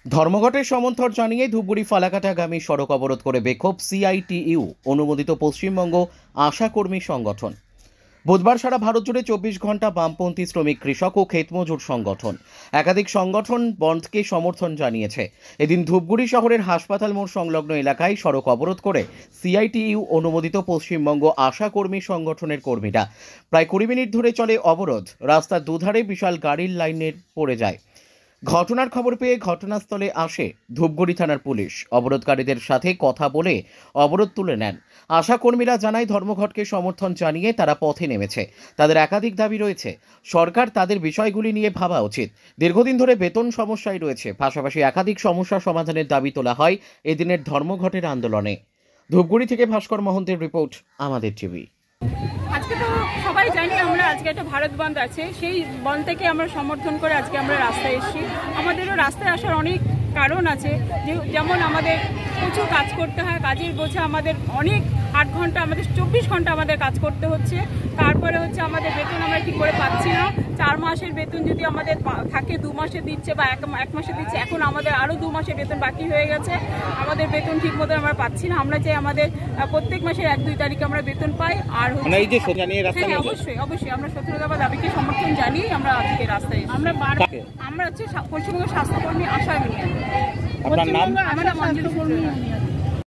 ধর্মঘটের সমর্থন জানিয়ে ধূপগুড়ি ফালাকাটাগামী সড়ক অবরোধ করে বিক্ষোভ সিআইটিইউ অনুমোদিত পশ্চিমবঙ্গ আশাকর্মী সংগঠন। বুধবার সারা ভারত জুড়ে 24 ঘন্টা বামপন্থী শ্রমিক কৃষক ও ক্ষেতমজুর সংগঠন একাধিক সংগঠন বন্ধকে সমর্থন জানিয়েছে। এদিন ধূপগুড়ি শহরের হাসপাতাল মোড় সংলগ্ন এলাকায় সড়ক অবরোধ করে সিআইটিইউ অনুমোদিত পশ্চিমবঙ্গ আশাকর্মী সংগঠনের কর্মীরা। প্রায় 20 মিনিট ধরে চলে অবরোধ। রাস্তার দুধারে বিশাল গাড়ির লাইনের পড়ে যায়। ঘটনার খবর পেয়ে ঘটনাস্থলে আসে ধূপগুড়ি থানার পুলিশ। অবরোধকারীদের সাথে কথা বলে অবরোধ তুলে নেন। আশাকর্মীরা জানায় ধর্মঘটকে সমর্থন জানিয়ে তারা পথে নেমেছে। তাদের একাধিক দাবি রয়েছে, সরকার তাদের বিষয়গুলি নিয়ে ভাবা উচিত। দীর্ঘদিন ধরে বেতন সমস্যায় রয়েছে, পাশাপাশি একাধিক সমস্যা সমাধানের দাবি তোলা হয় এদিনের ধর্মঘটের আন্দোলনে। ধূপগুড়ি থেকে ভাস্কর মহন্তের রিপোর্ট, আমাদের টিভি। আজকে তো সবাই জানি আমরা আজকে একটা ভারত বন্ধ আছে, সেই বন্ধ থেকে আমরা সমর্থন করে আজকে আমরা রাস্তায় এসেছি। আমাদেরও রাস্তায় আসার অনেক কারণ আছে, যেমন আমাদের প্রচুর কাজ করতে হয়, কাজের বোঝা আমাদের অনেক 8 ঘন্টা, আমাদের 24 ঘন্টা আমাদের কাজ করতে হচ্ছে। তারপরে হচ্ছে আমাদের বেতন আমরা ঠিক করে পাচ্ছি না। 4 মাসের বেতন যদি আমাদের থাকে 2 মাসে দিচ্ছে বা এক মাসে দিচ্ছে, এখন আমাদের আরও 2 মাসের বেতন বাকি হয়ে গেছে। আমাদের বেতন ঠিক মতো আমরা পাচ্ছি না। আমরা চাই আমাদের প্রত্যেক মাসের 1-2 তারিখে আমরা বেতন পাই। আর অবশ্যই আমরা 17 দফা দাবিকে সমর্থন জানিয়ে আমরা আজকে রাস্তায় আমরা হচ্ছে পশ্চিমবঙ্গ স্বাস্থ্যকর্মী আশা ইউনিয়ন। আপনার নাম? আমরা মঞ্জুরি কর্মী ইউনিয়ন।